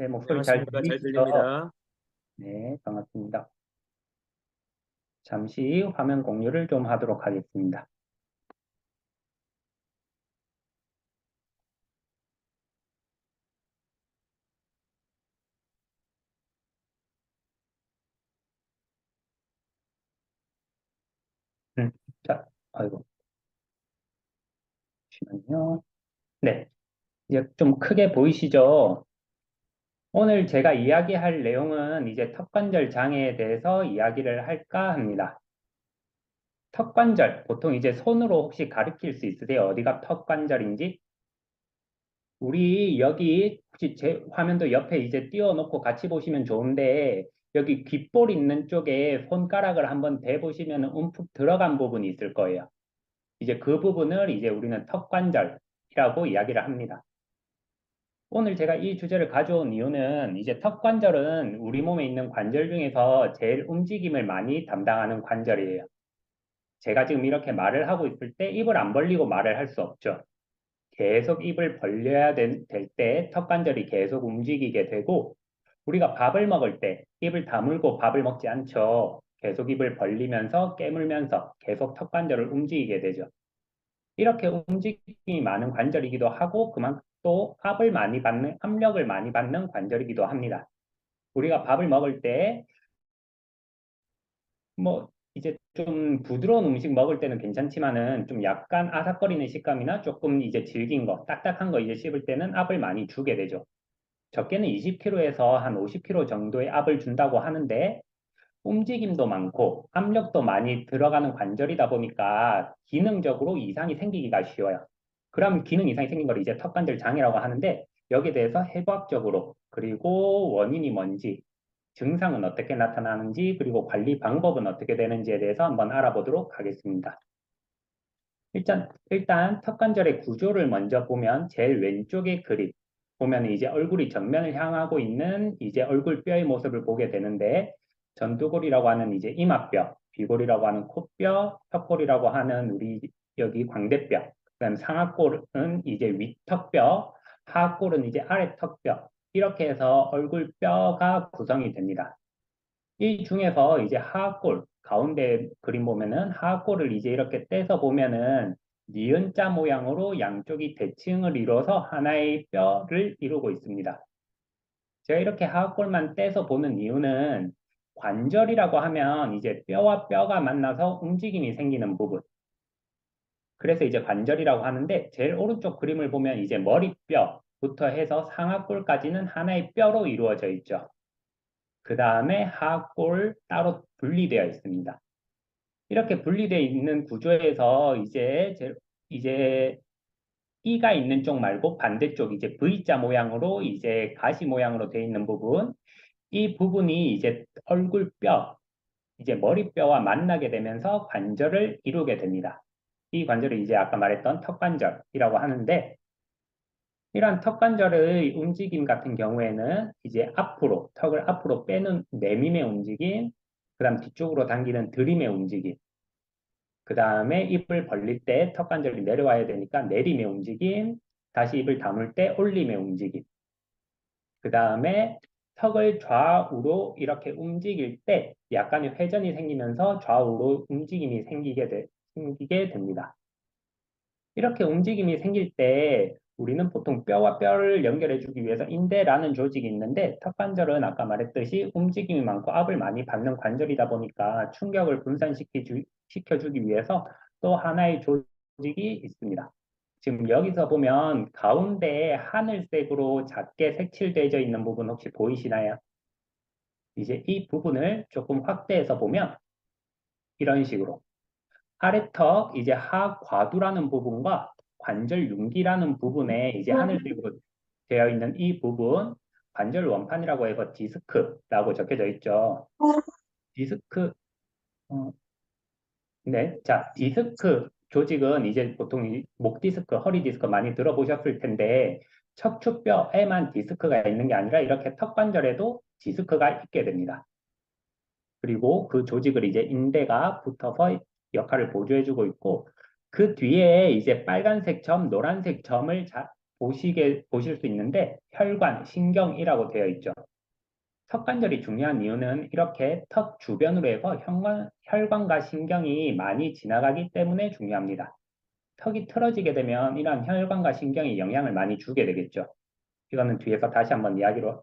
제 목소리 잘 안녕하십니까. 잘 들리시죠? 들립니다. 네, 반갑습니다. 잠시 화면 공유를 좀 하도록 하겠습니다. 음, 자, 아이고, 잠시만요. 네, 이제 좀 크게 보이시죠? 오늘 제가 이야기할 내용은 이제 턱관절 장애에 대해서 이야기를 할까 합니다. 턱관절, 보통 이제 손으로 혹시 가리킬 수 있으세요? 어디가 턱관절인지? 우리 여기 혹시 제 화면도 옆에 이제 띄워놓고 같이 보시면 좋은데 여기 귓볼 있는 쪽에 손가락을 한번 대보시면 움푹 들어간 부분이 있을 거예요. 이제 그 부분을 이제 우리는 턱관절이라고 이야기를 합니다. 오늘 제가 이 주제를 가져온 이유는 이제 턱관절은 우리 몸에 있는 관절 중에서 제일 움직임을 많이 담당하는 관절이에요. 제가 지금 이렇게 말을 하고 있을 때 입을 안 벌리고 말을 할 수 없죠. 계속 입을 벌려야 될 때 턱관절이 계속 움직이게 되고 우리가 밥을 먹을 때 입을 다물고 밥을 먹지 않죠. 계속 입을 벌리면서 깨물면서 계속 턱관절을 움직이게 되죠. 이렇게 움직임이 많은 관절이기도 하고 그만큼 또 압력을 많이 받는 관절이기도 합니다. 우리가 밥을 먹을 때 뭐 이제 좀 부드러운 음식 먹을 때는 괜찮지만은 좀 약간 아삭거리는 식감이나 조금 이제 질긴 거, 딱딱한 거 이제 씹을 때는 압을 많이 주게 되죠. 적게는 20kg에서 한 50kg 정도의 압을 준다고 하는데 움직임도 많고 압력도 많이 들어가는 관절이다 보니까 기능적으로 이상이 생기기가 쉬워요. 그럼 기능 이상이 생긴 걸 이제 턱관절 장애라고 하는데 여기에 대해서 해부학적으로 그리고 원인이 뭔지 증상은 어떻게 나타나는지 그리고 관리 방법은 어떻게 되는지에 대해서 한번 알아보도록 하겠습니다. 일단 턱관절의 구조를 먼저 보면 제일 왼쪽의 그림 보면 이제 얼굴이 정면을 향하고 있는 이제 얼굴뼈의 모습을 보게 되는데 전두골이라고 하는 이제 이마뼈, 비골이라고 하는 코뼈, 턱골이라고 하는 우리 여기 광대뼈, 그다음 상악골은 이제 윗턱뼈, 하악골은 이제 아래턱뼈 이렇게 해서 얼굴뼈가 구성이 됩니다. 이 중에서 이제 하악골 가운데 그림 보면은 하악골을 이제 이렇게 떼서 보면은 니은자 모양으로 양쪽이 대칭을 이루어서 하나의 뼈를 이루고 있습니다. 제가 이렇게 하악골만 떼서 보는 이유는 관절이라고 하면 이제 뼈와 뼈가 만나서 움직임이 생기는 부분. 그래서 이제 관절이라고 하는데 제일 오른쪽 그림을 보면 이제 머리뼈부터 해서 상악골까지는 하나의 뼈로 이루어져 있죠. 그 다음에 하골 따로 분리되어 있습니다. 이렇게 분리되어 있는 구조에서 이제 이가 있는 쪽 말고 반대쪽 이제 V자 모양으로 이제 가시 모양으로 되어 있는 부분, 이 부분이 이제 얼굴뼈, 이제 머리뼈와 만나게 되면서 관절을 이루게 됩니다. 이 관절을 이제 아까 말했던 턱관절이라고 하는데 이러한 턱관절의 움직임 같은 경우에는 이제 턱을 앞으로 빼는 내밈의 움직임, 그 다음 뒤쪽으로 당기는 들임의 움직임, 그 다음에 입을 벌릴 때 턱관절이 내려와야 되니까 내림의 움직임, 다시 입을 다물 때 올림의 움직임, 그 다음에 턱을 좌우로 이렇게 움직일 때 약간의 회전이 생기면서 좌우로 움직임이 생기게 됩니다. 이렇게 움직임이 생길 때 우리는 보통 뼈와 뼈를 연결해주기 위해서 인대라는 조직이 있는데 턱관절은 아까 말했듯이 움직임이 많고 압을 많이 받는 관절이다 보니까 충격을 시켜주기 위해서 또 하나의 조직이 있습니다. 지금 여기서 보면 가운데에 하늘색으로 작게 색칠되어 있는 부분 혹시 보이시나요? 이제 이 부분을 조금 확대해서 보면 이런 식으로 아래턱 이제 하과두라는 부분과 관절 윤기라는 부분에 이제 하늘색으로 되어 있는 이 부분 관절 원판이라고 해서 디스크라고 적혀져 있죠. 디스크 어, 네, 자 디스크 조직은 이제 보통 목 디스크, 허리 디스크 많이 들어보셨을 텐데 척추뼈에만 디스크가 있는 게 아니라 이렇게 턱 관절에도 디스크가 있게 됩니다. 그리고 그 조직을 이제 인대가 붙어서 역할을 보조해주고 있고 그 뒤에 이제 빨간색 점, 노란색 점을 보실 수 있는데 혈관, 신경이라고 되어 있죠. 턱관절이 중요한 이유는 이렇게 턱 주변으로 해서 혈관과 신경이 많이 지나가기 때문에 중요합니다. 턱이 틀어지게 되면 이러한 혈관과 신경이 영향을 많이 주게 되겠죠. 이거는 뒤에서 다시 한번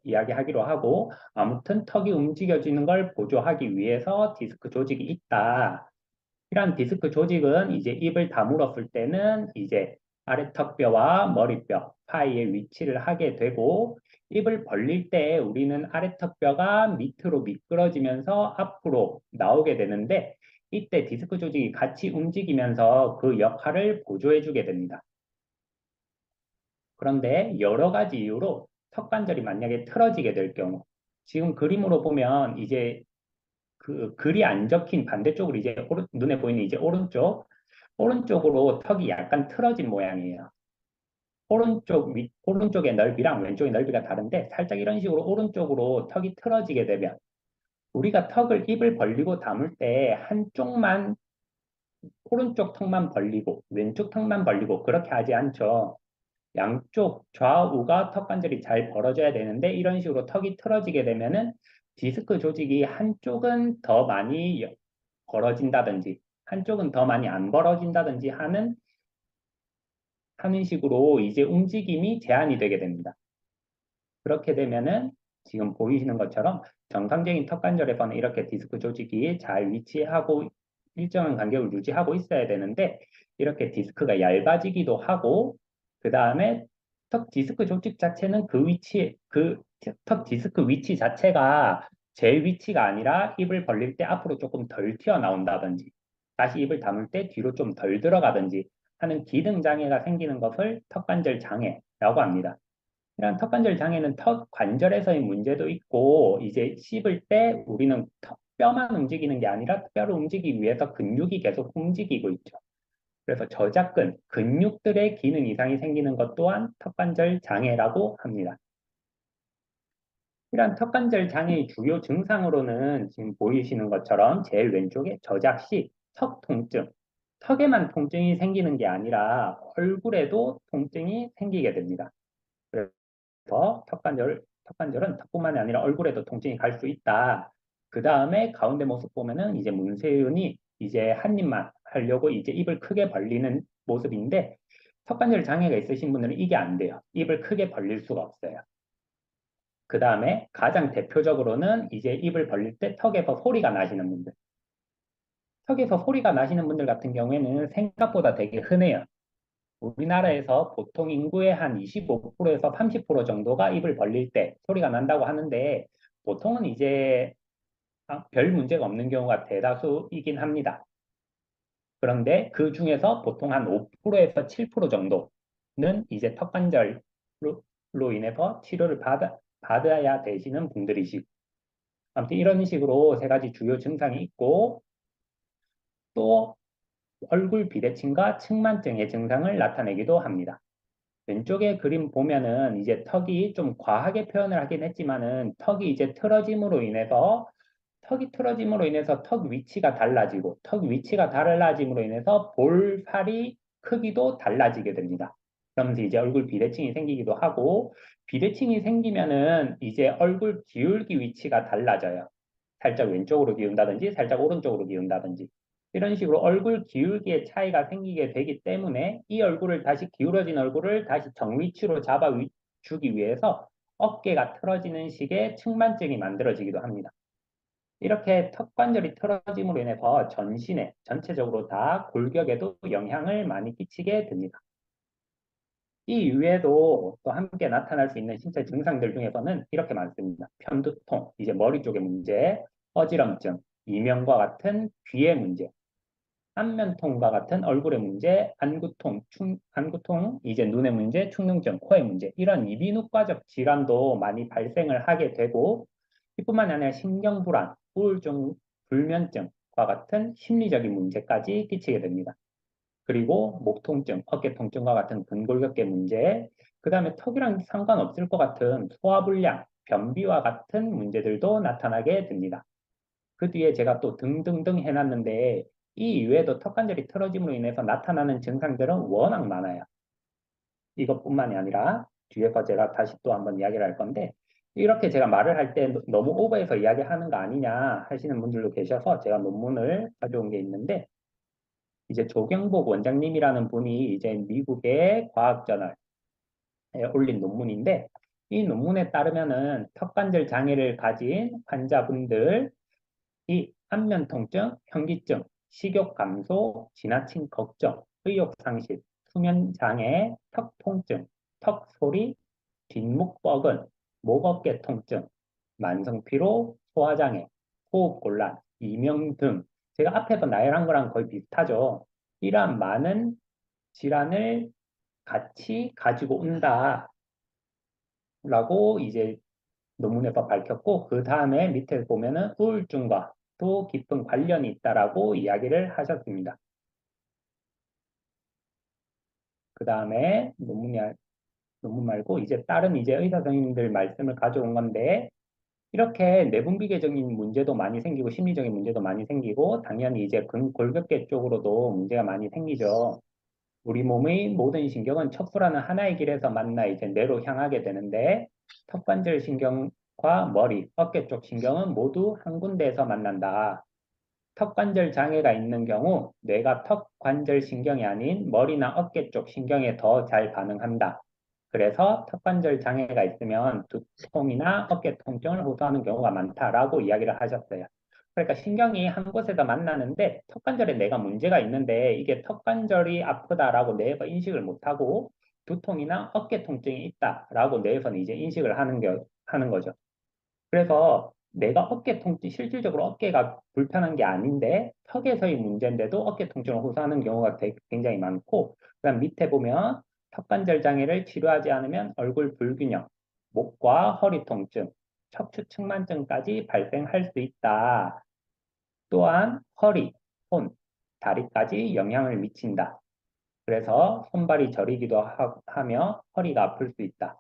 이야기하기로 하고, 아무튼 턱이 움직여지는 걸 보조하기 위해서 디스크 조직이 있다. 이러한 디스크 조직은 이제 입을 다물었을 때는 이제 아래턱뼈와 머리뼈 사이에 위치를 하게 되고, 입을 벌릴 때 우리는 아래턱뼈가 밑으로 미끄러지면서 앞으로 나오게 되는데, 이때 디스크 조직이 같이 움직이면서 그 역할을 보조해주게 됩니다. 그런데 여러 가지 이유로 턱관절이 만약에 틀어지게 될 경우, 지금 그림으로 보면 이제 그 글이 안 적힌 반대쪽으로 이제 눈에 보이는 이제 오른쪽으로 턱이 약간 틀어진 모양이에요. 오른쪽의 넓이랑 왼쪽의 넓이가 다른데 살짝 이런 식으로 오른쪽으로 턱이 틀어지게 되면 우리가 입을 벌리고 담을 때 한쪽만 오른쪽 턱만 벌리고 왼쪽 턱만 벌리고 그렇게 하지 않죠. 양쪽 좌우가 턱관절이 잘 벌어져야 되는데 이런 식으로 턱이 틀어지게 되면은 디스크 조직이 한쪽은 더 많이 벌어진다든지 한쪽은 더 많이 안 벌어진다든지 하는 식으로 이제 움직임이 제한이 되게 됩니다. 그렇게 되면은 지금 보이시는 것처럼 정상적인 턱관절에서는 이렇게 디스크 조직이 잘 위치하고 일정한 간격을 유지하고 있어야 되는데 이렇게 디스크가 얇아지기도 하고 그 다음에 턱 디스크 조직 자체는 턱 디스크 위치 자체가 제 위치가 아니라 입을 벌릴 때 앞으로 조금 덜 튀어나온다든지 다시 입을 다물 때 뒤로 좀 덜 들어가든지 하는 기능 장애가 생기는 것을 턱관절 장애라고 합니다. 이런 턱관절 장애는 턱 관절에서의 문제도 있고 이제 씹을 때 우리는 뼈만 움직이는 게 아니라 뼈를 움직이기 위해서 근육이 계속 움직이고 있죠. 그래서 저작근, 근육들의 기능 이상이 생기는 것 또한 턱관절 장애라고 합니다. 이런 턱관절 장애의 주요 증상으로는 지금 보이시는 것처럼 제일 왼쪽에 저작 시 턱 통증, 턱에만 통증이 생기는 게 아니라 얼굴에도 통증이 생기게 됩니다. 턱관절은 턱뿐만이 아니라 얼굴에도 통증이 갈 수 있다. 그 다음에 가운데 모습 보면은 이제 문세윤이 이제 한 입만 하려고 이제 입을 크게 벌리는 모습인데 턱관절 장애가 있으신 분들은 이게 안 돼요. 입을 크게 벌릴 수가 없어요. 그 다음에 가장 대표적으로는 이제 입을 벌릴 때 턱에서 소리가 나시는 분들. 턱에서 소리가 나시는 분들 같은 경우에는 생각보다 되게 흔해요. 우리나라에서 보통 인구의 한 25%에서 30% 정도가 입을 벌릴 때 소리가 난다고 하는데 보통은 이제 별 문제가 없는 경우가 대다수이긴 합니다. 그런데 그 중에서 보통 한 5%에서 7% 정도는 이제 턱관절로 인해서 치료를 받아야 되시는 분들이시고 아무튼 이런 식으로 세 가지 주요 증상이 있고 또 얼굴 비대칭과 측만증의 증상을 나타내기도 합니다. 왼쪽에 그림 보면은 이제 턱이 좀 과하게 표현을 하긴 했지만은 턱이 틀어짐으로 인해서 턱 위치가 달라지고 턱 위치가 달라짐으로 인해서 볼살이 크기도 달라지게 됩니다. 그러면서 이제 얼굴 비대칭이 생기기도 하고 비대칭이 생기면은 이제 얼굴 기울기 위치가 달라져요. 살짝 왼쪽으로 기운다든지 살짝 오른쪽으로 기운다든지 이런 식으로 얼굴 기울기의 차이가 생기게 되기 때문에 이 얼굴을 다시 기울어진 얼굴을 다시 정위치로 주기 위해서 어깨가 틀어지는 식의 측만증이 만들어지기도 합니다. 이렇게 턱관절이 틀어짐으로 인해서 전체적으로 다 골격에도 영향을 많이 끼치게 됩니다. 이 이외에도 또 함께 나타날 수 있는 신체 증상들 중에서는 이렇게 많습니다. 편두통, 이제 머리 쪽의 문제, 어지럼증, 이명과 같은 귀의 문제, 안면통과 같은 얼굴의 문제, 안구통, 이제 눈의 문제, 축능증, 코의 문제, 이런 이비인후과적 질환도 많이 발생을 하게 되고, 이뿐만 아니라 신경불안, 우울증, 불면증과 같은 심리적인 문제까지 끼치게 됩니다. 그리고 목 통증, 어깨 통증과 같은 근골격계 문제, 그 다음에 턱이랑 상관없을 것 같은 소화불량, 변비와 같은 문제들도 나타나게 됩니다. 그 뒤에 제가 또 등등등 해놨는데 이 이외에도 턱관절이 틀어짐으로 인해서 나타나는 증상들은 워낙 많아요. 이것뿐만이 아니라 뒤에서 제가 다시 또 한번 이야기를 할 건데 이렇게 제가 말을 할 때 너무 오버해서 이야기하는 거 아니냐 하시는 분들도 계셔서 제가 논문을 가져온 게 있는데 이제 조경복 원장님이라는 분이 이제 미국의 과학저널에 올린 논문인데 이 논문에 따르면은 턱관절 장애를 가진 환자분들 이 안면 통증, 현기증, 식욕 감소, 지나친 걱정, 의욕 상실, 수면 장애, 턱 통증, 턱 소리, 뒷목 뻐근, 목 어깨 통증, 만성 피로, 소화 장애, 호흡 곤란, 이명 등 제가 앞에서 나열한 거랑 거의 비슷하죠. 이러한 많은 질환을 같이 가지고 온다라고 이제 논문에서 밝혔고 그 다음에 밑에 보면은 우울증과 또 깊은 관련이 있다라고 이야기를 하셨습니다. 그 다음에 논문 말고 이제 다른 이제 의사 선생님들 말씀을 가져온 건데 이렇게 내분비계적인 문제도 많이 생기고 심리적인 문제도 많이 생기고 당연히 이제 골격계 쪽으로도 문제가 많이 생기죠. 우리 몸의 모든 신경은 척수라는 하나의 길에서 만나 이제 뇌로 향하게 되는데 턱관절 신경과 머리, 어깨 쪽 신경은 모두 한 군데에서 만난다. 턱관절 장애가 있는 경우 뇌가 턱관절 신경이 아닌 머리나 어깨 쪽 신경에 더 잘 반응한다. 그래서 턱관절 장애가 있으면 두통이나 어깨 통증을 호소하는 경우가 많다라고 이야기를 하셨어요. 그러니까 신경이 한 곳에서 만나는데 턱관절에 뇌가 문제가 있는데 이게 턱관절이 아프다라고 뇌에서 인식을 못하고 두통이나 어깨 통증이 있다라고 뇌에서는 이제 인식을 하는 거죠. 그래서 내가 어깨 통증, 실질적으로 어깨가 불편한 게 아닌데 턱에서의 문제인데도 어깨 통증을 호소하는 경우가 굉장히 많고 그다음 밑에 보면 턱관절 장애를 치료하지 않으면 얼굴 불균형, 목과 허리 통증, 척추 측만증까지 발생할 수 있다. 또한 허리, 손, 다리까지 영향을 미친다. 그래서 손발이 저리기도 하며 허리가 아플 수 있다.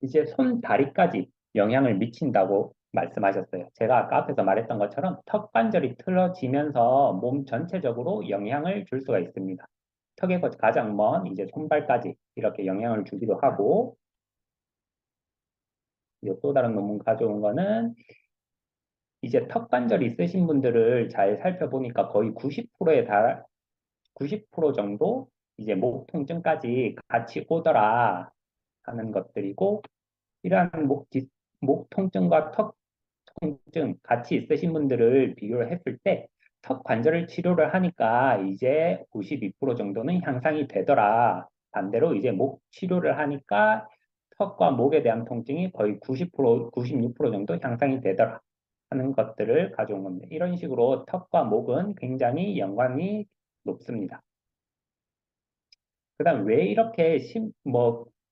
이제 손, 다리까지 영향을 미친다고 말씀하셨어요. 제가 아까 앞에서 말했던 것처럼 턱 관절이 틀어지면서 몸 전체적으로 영향을 줄 수가 있습니다. 턱에서 가장 먼 이제 손발까지 이렇게 영향을 주기도 하고 이제 또 다른 논문 가져온 거는 이제 턱 관절이 있으신 분들을 잘 살펴보니까 거의 90% 정도 이제 목 통증까지 같이 오더라 하는 것들이고 이러한 목 통증과 턱 통증 같이 있으신 분들을 비교를 했을 때 턱 관절을 치료를 하니까 이제 92% 정도는 향상이 되더라. 반대로 이제 목 치료를 하니까 턱과 목에 대한 통증이 거의 90%, 96% 정도 향상이 되더라 하는 것들을 가져온 겁니다. 이런 식으로 턱과 목은 굉장히 연관이 높습니다. 그다음 왜 이렇게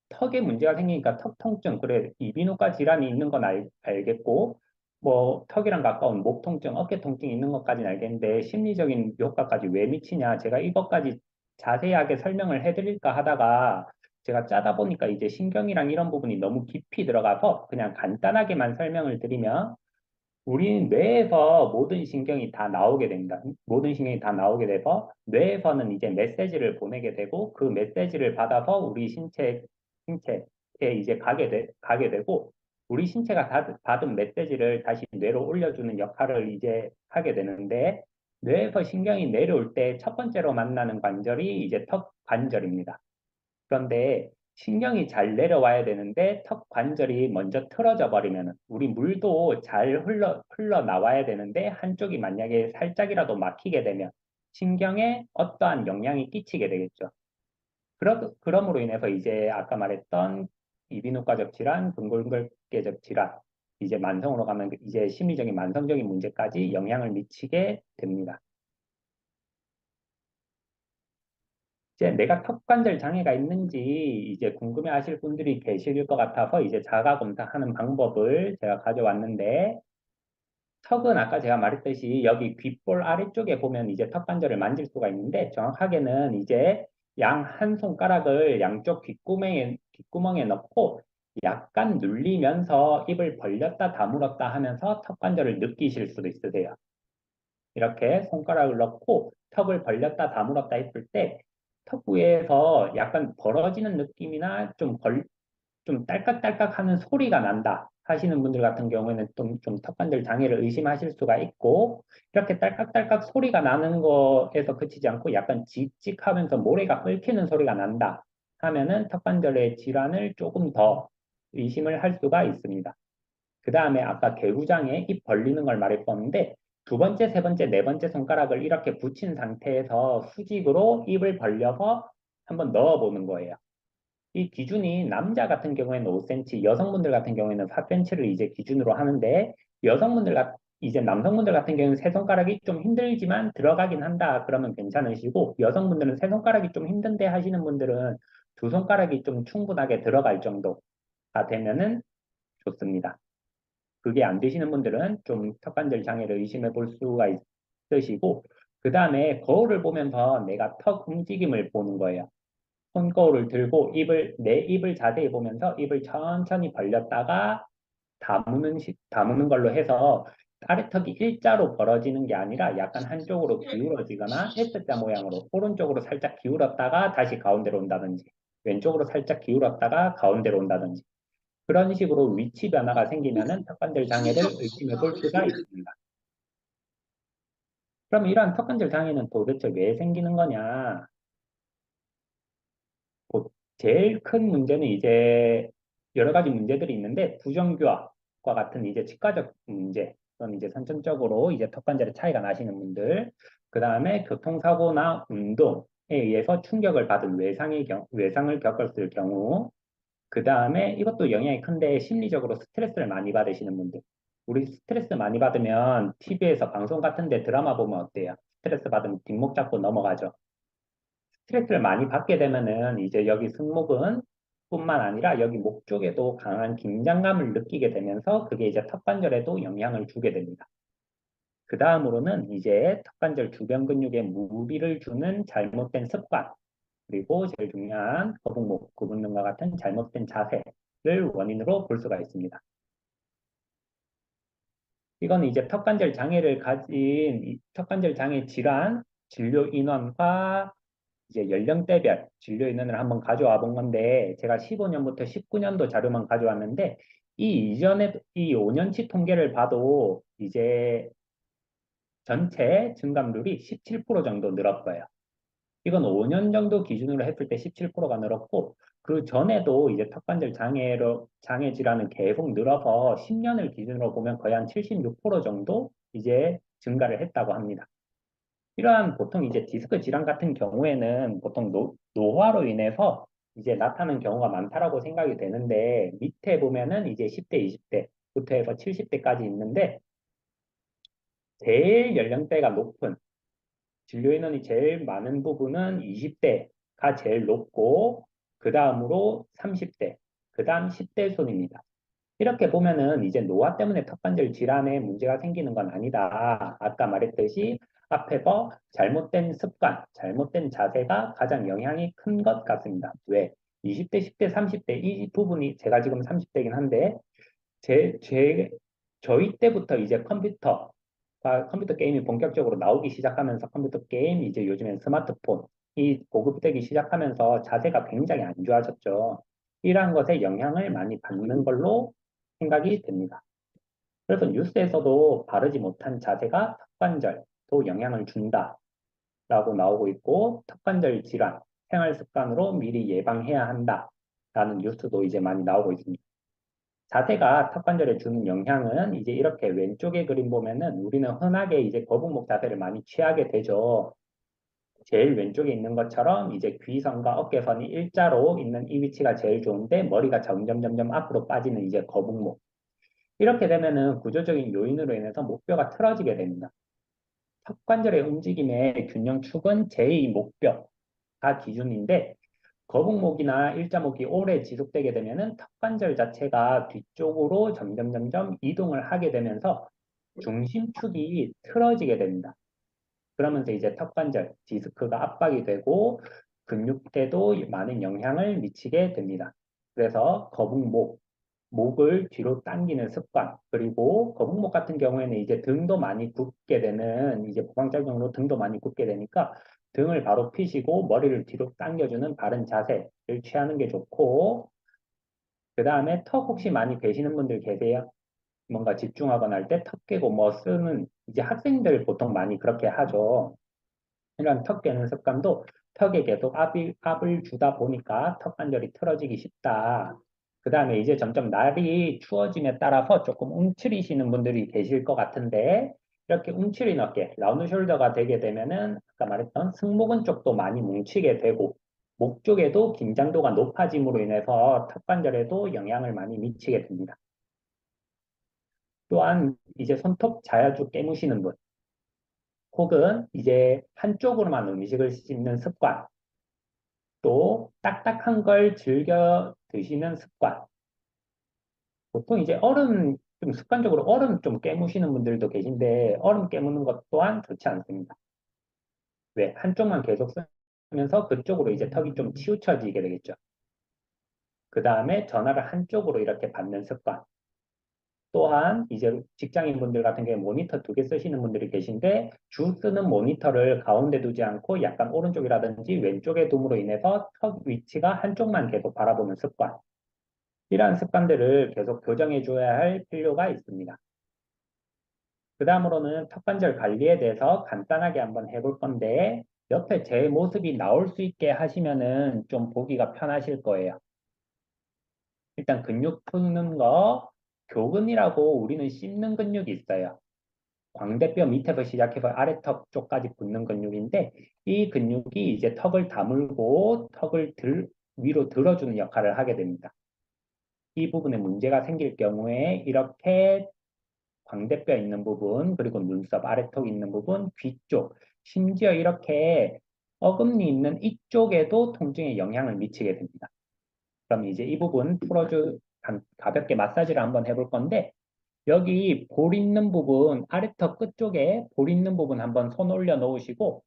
턱에 문제가 생기니까 턱 통증, 그래 이비인후과 질환이 있는 건 알겠고 뭐 턱이랑 가까운 목 통증, 어깨 통증이 있는 것까지는 알겠는데 심리적인 효과까지 왜 미치냐? 제가 이것까지 자세하게 설명을 해드릴까 하다가 제가 짜다 보니까 이제 신경이랑 이런 부분이 너무 깊이 들어가서 그냥 간단하게만 설명을 드리면 우리 뇌에서 모든 신경이 다 나오게 됩니다. 모든 신경이 다 나오게 돼서 뇌에서는 이제 메시지를 보내게 되고 그 메시지를 받아서 우리 신체에 이제 가게 되고 우리 신체가 받은 메시지를 다시 뇌로 올려주는 역할을 이제 하게 되는데 뇌에서 신경이 내려올 때 첫 번째로 만나는 관절이 이제 턱 관절입니다. 그런데 신경이 잘 내려와야 되는데 턱 관절이 먼저 틀어져 버리면 우리 물도 잘 흘러나와야 되는데 한쪽이 만약에 살짝이라도 막히게 되면 신경에 어떠한 영향이 끼치게 되겠죠. 그러므로 인해서 이제 아까 말했던 이비인후과적 질환, 근골격계적 질환, 이제 만성으로 가면 이제 심리적인 만성적인 문제까지 영향을 미치게 됩니다. 이제 내가 턱관절 장애가 있는지 이제 궁금해 하실 분들이 계실 것 같아서 이제 자가 검사하는 방법을 제가 가져왔는데 턱은 아까 제가 말했듯이 여기 귓볼 아래쪽에 보면 이제 턱관절을 만질 수가 있는데 정확하게는 이제 양 한 손가락을 양쪽 귓구멍에 넣고 약간 눌리면서 입을 벌렸다 다물었다 하면서 턱관절을 느끼실 수도 있으세요. 이렇게 손가락을 넣고 턱을 벌렸다 다물었다 했을 때 턱 위에서 약간 벌어지는 느낌이나 좀 딸깍딸깍 하는 소리가 난다 하시는 분들 같은 경우에는 좀 턱관절 장애를 의심하실 수가 있고, 이렇게 딸깍딸깍 소리가 나는 거에서 그치지 않고 약간 직직하면서 모래가 끓기는 소리가 난다 하면은 턱관절의 질환을 조금 더 의심을 할 수가 있습니다. 그 다음에 아까 개구장에 입 벌리는 걸 말했었는데, 두 번째, 세 번째, 네 번째 손가락을 이렇게 붙인 상태에서 수직으로 입을 벌려서 한번 넣어보는 거예요. 이 기준이 남자 같은 경우에는 5cm, 여성분들 같은 경우에는 4cm를 이제 기준으로 하는데, 이제 남성분들 같은 경우는 세 손가락이 좀 힘들지만 들어가긴 한다. 그러면 괜찮으시고, 여성분들은 세 손가락이 좀 힘든데 하시는 분들은 두 손가락이 좀 충분하게 들어갈 정도가 되면은 좋습니다. 그게 안 되시는 분들은 좀 턱관절 장애를 의심해 볼 수가 있으시고, 그 다음에 거울을 보면서 내가 턱 움직임을 보는 거예요. 손거울을 들고 내 입을 자세히 보면서 입을 천천히 벌렸다가 다무는 걸로 해서 아래턱이 일자로 벌어지는 게 아니라 약간 한쪽으로 기울어지거나 S자 모양으로 오른쪽으로 살짝 기울었다가 다시 가운데로 온다든지, 왼쪽으로 살짝 기울었다가 가운데로 온다든지, 그런 식으로 위치 변화가 생기면은 턱관절 장애를 의심해 볼 수가 있습니다. 그럼 이러한 턱관절 장애는 도대체 왜 생기는 거냐? 제일 큰 문제는 이제 여러 가지 문제들이 있는데, 부정교합과 같은 이제 치과적 문제, 그건 이제 선천적으로 이제 턱관절에 차이가 나시는 분들, 그 다음에 교통사고나 운동에 의해서 충격을 받은 외상을 겪었을 경우, 그 다음에 이것도 영향이 큰데 심리적으로 스트레스를 많이 받으시는 분들. 우리 스트레스 많이 받으면 TV에서 방송 같은데 드라마 보면 어때요? 스트레스 받으면 뒷목 잡고 넘어가죠. 스트레스를 많이 받게 되면은 이제 여기 승모근 뿐만 아니라 여기 목 쪽에도 강한 긴장감을 느끼게 되면서 그게 이제 턱관절에도 영향을 주게 됩니다. 그 다음으로는 이제 턱관절 주변 근육에 무리를 주는 잘못된 습관, 그리고 제일 중요한 거북목, 구부는과 같은 잘못된 자세를 원인으로 볼 수가 있습니다. 이건 이제 턱관절 장애를 가진 턱관절 장애 질환 진료 인원과 이제 연령대별 진료 인원을 한번 가져와 본 건데, 제가 15년부터 19년도 자료만 가져왔는데, 이 5년치 통계를 봐도 이제 전체 증감률이 17% 정도 늘었어요. 이건 5년 정도 기준으로 했을 때 17%가 늘었고, 그 전에도 이제 턱관절 장애 질환은 계속 늘어서 10년을 기준으로 보면 거의 한 76% 정도 이제 증가를 했다고 합니다. 이러한 보통 이제 디스크 질환 같은 경우에는 보통 노화로 인해서 이제 나타나는 경우가 많다라고 생각이 되는데, 밑에 보면은 이제 10대, 20대부터 해서 70대까지 있는데, 제일 연령대가 높은 진료 인원이 제일 많은 부분은 20대가 제일 높고, 그 다음으로 30대, 그 다음 10대 순입니다. 이렇게 보면은 이제 노화 때문에 턱관절 질환에 문제가 생기는 건 아니다. 아까 말했듯이 앞에서 잘못된 습관, 잘못된 자세가 가장 영향이 큰 것 같습니다. 왜? 20대, 10대, 30대 이 부분이, 제가 지금 30대긴 한데 제, 제, 저희 때부터 이제 컴퓨터 게임이 본격적으로 나오기 시작하면서, 컴퓨터 게임, 이제 요즘엔 스마트폰이 보급되기 시작하면서 자세가 굉장히 안 좋아졌죠. 이러한 것에 영향을 많이 받는 걸로 생각이 됩니다. 그래서 뉴스에서도 바르지 못한 자세가 턱관절도 영향을 준다라고 나오고 있고, 턱관절 질환, 생활 습관으로 미리 예방해야 한다라는 뉴스도 이제 많이 나오고 있습니다. 자세가 턱관절에 주는 영향은 이제 이렇게 왼쪽에 그림 보면은 우리는 흔하게 이제 거북목 자세를 많이 취하게 되죠. 제일 왼쪽에 있는 것처럼 이제 귀선과 어깨선이 일자로 있는 이 위치가 제일 좋은데, 머리가 점점 앞으로 빠지는 이제 거북목. 이렇게 되면은 구조적인 요인으로 인해서 목뼈가 틀어지게 됩니다. 턱관절의 움직임의 균형축은 제2목뼈가 기준인데, 거북목이나 일자목이 오래 지속되게 되면은 턱관절 자체가 뒤쪽으로 점점 이동을 하게 되면서 중심축이 틀어지게 됩니다. 그러면서 이제 턱관절, 디스크가 압박이 되고 근육대도 많은 영향을 미치게 됩니다. 그래서 목을 뒤로 당기는 습관, 그리고 거북목 같은 경우에는 이제 등도 많이 굽게 되는, 이제 보강작용으로 등도 많이 굽게 되니까 등을 바로 펴시고 머리를 뒤로 당겨주는 바른 자세를 취하는 게 좋고, 그 다음에 턱 혹시 많이 베시는 분들 계세요? 뭔가 집중하거나 할 때 턱 깨고 뭐 쓰는, 이제 학생들 보통 많이 그렇게 하죠. 이런 턱 깨는 습관도 턱에 계속 압을 주다 보니까 턱 관절이 틀어지기 쉽다. 그 다음에 이제 점점 날이 추워짐에 따라서 조금 움츠리시는 분들이 계실 것 같은데, 이렇게 움츠린 어깨, 라운드 숄더가 되게 되면은 아까 말했던 승모근 쪽도 많이 뭉치게 되고, 목 쪽에도 긴장도가 높아짐으로 인해서 턱 관절에도 영향을 많이 미치게 됩니다. 또한 이제 손톱 자주 깨무시는 분, 혹은 이제 한쪽으로만 음식을 씹는 습관, 또 딱딱한 걸 즐겨 드시는 습관. 보통 이제 얼음, 좀 습관적으로 얼음 좀 깨무시는 분들도 계신데, 얼음 깨무는 것 또한 좋지 않습니다. 왜? 한쪽만 계속 쓰면서 그쪽으로 이제 턱이 좀 치우쳐지게 되겠죠. 그 다음에 전화를 한쪽으로 이렇게 받는 습관. 또한 이제 직장인분들 같은 경우에 모니터 2개 쓰시는 분들이 계신데, 주 쓰는 모니터를 가운데 두지 않고 약간 오른쪽이라든지 왼쪽에 둠으로 인해서 턱 위치가 한쪽만 계속 바라보는 습관. 이러한 습관들을 계속 교정해 줘야 할 필요가 있습니다. 그 다음으로는 턱관절 관리에 대해서 간단하게 한번 해볼 건데, 옆에 제 모습이 나올 수 있게 하시면은 좀 보기가 편하실 거예요. 일단 근육 푸는 거, 교근이라고 우리는 씹는 근육이 있어요. 광대뼈 밑에서 시작해서 아래턱 쪽까지 붙는 근육인데, 이 근육이 이제 턱을 다물고 턱을 위로 들어주는 역할을 하게 됩니다. 이 부분에 문제가 생길 경우에 이렇게 광대뼈 있는 부분, 그리고 눈썹 아래턱 있는 부분, 귀 쪽, 심지어 이렇게 어금니 있는 이쪽에도 통증에 영향을 미치게 됩니다. 그럼 이제 이 부분 가볍게 마사지를 한번 해볼 건데, 여기 볼 있는 부분, 아래턱 끝쪽에 볼 있는 부분 한번 손 올려 놓으시고,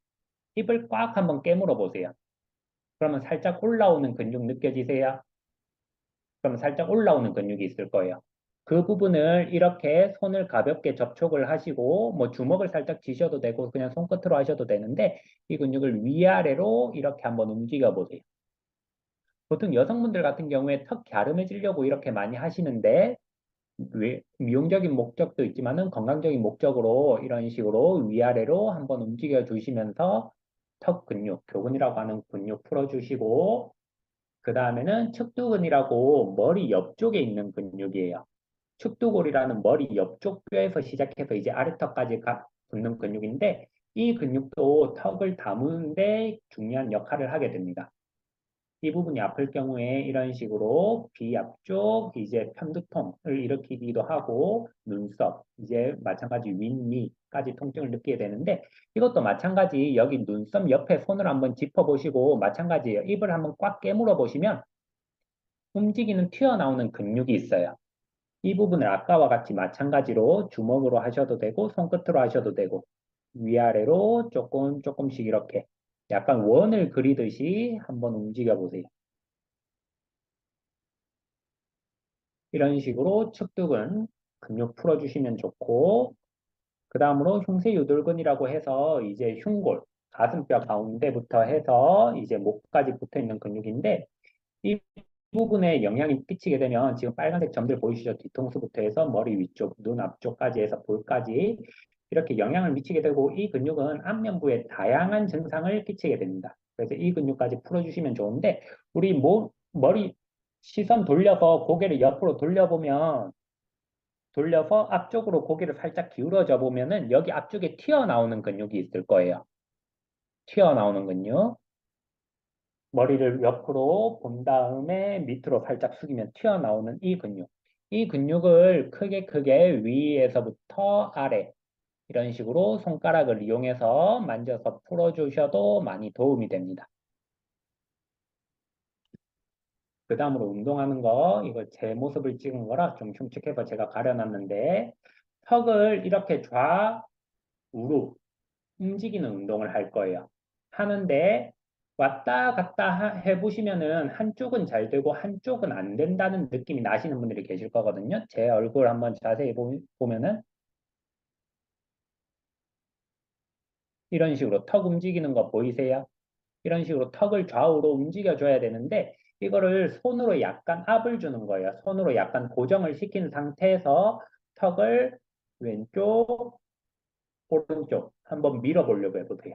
입을 꽉 한번 깨물어 보세요. 그러면 살짝 올라오는 근육 느껴지세요? 그럼 살짝 올라오는 근육이 있을 거예요. 그 부분을 이렇게 손을 가볍게 접촉을 하시고, 뭐 주먹을 살짝 쥐셔도 되고, 그냥 손끝으로 하셔도 되는데, 이 근육을 위아래로 이렇게 한번 움직여 보세요. 보통 여성분들 같은 경우에 턱 갸름해지려고 이렇게 많이 하시는데, 미용적인 목적도 있지만은 건강적인 목적으로 이런 식으로 위아래로 한번 움직여 주시면서 턱 근육, 교근이라고 하는 근육 풀어주시고, 그 다음에는 측두근이라고 머리 옆쪽에 있는 근육이에요. 측두골이라는 머리 옆쪽 뼈에서 시작해서 이제 아래턱까지 붙는 근육인데, 이 근육도 턱을 다무는데 중요한 역할을 하게 됩니다. 이 부분이 아플 경우에 이런 식으로 귀 앞쪽 이제 편두통을 일으키기도 하고, 눈썹 이제 마찬가지 윗니까지 통증을 느끼게 되는데, 이것도 마찬가지 여기 눈썹 옆에 손을 한번 짚어 보시고 마찬가지예요. 입을 한번 꽉 깨물어 보시면 움직이는 튀어나오는 근육이 있어요. 이 부분을 아까와 같이 마찬가지로 주먹으로 하셔도 되고 손끝으로 하셔도 되고, 위아래로 조금씩 이렇게 약간 원을 그리듯이 한번 움직여 보세요. 이런 식으로 측두근 근육 풀어주시면 좋고, 그 다음으로 흉쇄유돌근이라고 해서 이제 흉골, 가슴뼈 가운데부터 해서 이제 목까지 붙어 있는 근육인데, 이 부분에 영향이 끼치게 되면 지금 빨간색 점들 보이시죠? 뒤통수부터 해서 머리 위쪽, 눈 앞쪽까지 해서 볼까지 이렇게 영향을 미치게 되고, 이 근육은 안면부에 다양한 증상을 끼치게 됩니다. 그래서 이 근육까지 풀어주시면 좋은데, 우리 머리 시선 돌려서 고개를 옆으로 돌려서 앞쪽으로 고개를 살짝 기울어져 보면은 여기 앞쪽에 튀어나오는 근육이 있을 거예요. 튀어나오는 근육. 머리를 옆으로 본 다음에 밑으로 살짝 숙이면 튀어나오는 이 근육. 이 근육을 크게 위에서부터 아래 이런 식으로 손가락을 이용해서 만져서 풀어주셔도 많이 도움이 됩니다. 그 다음으로 운동하는 거, 이거 제 모습을 찍은 거라 좀 흉측해서 제가 가려놨는데, 턱을 이렇게 좌우로 움직이는 운동을 할 거예요. 하는데 왔다 갔다 해보시면은 한쪽은 잘 되고 한쪽은 안 된다는 느낌이 나시는 분들이 계실 거거든요. 제 얼굴 한번 자세히 보면은 이런 식으로 턱 움직이는 거 보이세요? 이런 식으로 턱을 좌우로 움직여줘야 되는데 이거를 손으로 약간 압을 주는 거예요. 손으로 약간 고정을 시킨 상태에서 턱을 왼쪽, 오른쪽 한번 밀어보려고 해보세요.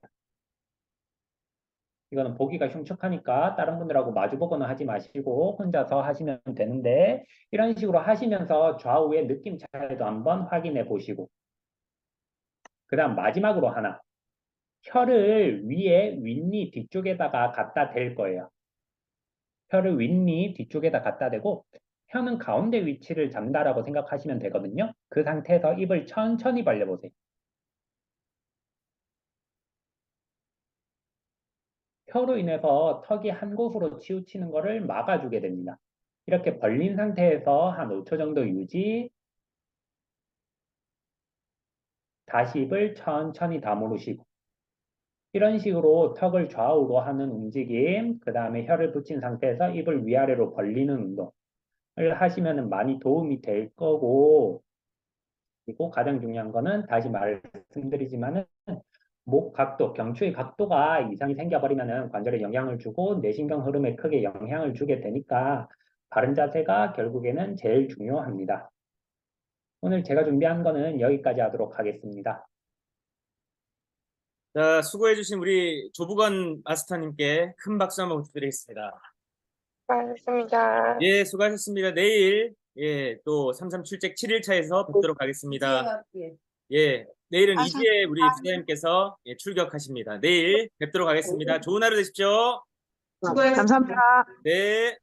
이거는 보기가 흉측하니까 다른 분들하고 마주보거나 하지 마시고 혼자서 하시면 되는데 이런 식으로 하시면서 좌우의 느낌 차이도 한번 확인해 보시고 그 다음 마지막으로 하나 혀를 위에 윗니 뒤쪽에다가 갖다 댈 거예요. 혀를 윗니 뒤쪽에다 갖다 대고 혀는 가운데 위치를 잡는다라고 생각하시면 되거든요. 그 상태에서 입을 천천히 벌려보세요. 혀로 인해서 턱이 한 곳으로 치우치는 것을 막아주게 됩니다. 이렇게 벌린 상태에서 한 5초 정도 유지, 다시 입을 천천히 다물으시고 이런 식으로 턱을 좌우로 하는 움직임, 그 다음에 혀를 붙인 상태에서 입을 위아래로 벌리는 운동을 하시면 많이 도움이 될 거고 그리고 가장 중요한 거는 다시 말씀드리지만은 목 각도, 경추의 각도가 이상이 생겨버리면 관절에 영향을 주고 뇌신경 흐름에 크게 영향을 주게 되니까 바른 자세가 결국에는 제일 중요합니다. 오늘 제가 준비한 거는 여기까지 하도록 하겠습니다. 자, 수고해주신 우리 조부건 마스터님께 큰 박수 한번 부탁드리겠습니다. 수고하셨습니다. 예, 수고하셨습니다. 내일 또 33출첵 7일차에서 뵙도록 하겠습니다. 예, 내일은 이지혜 우리 부장님께서 출격하십니다. 내일 뵙도록 하겠습니다. 좋은 하루 되십시오. 감사합니다. 네.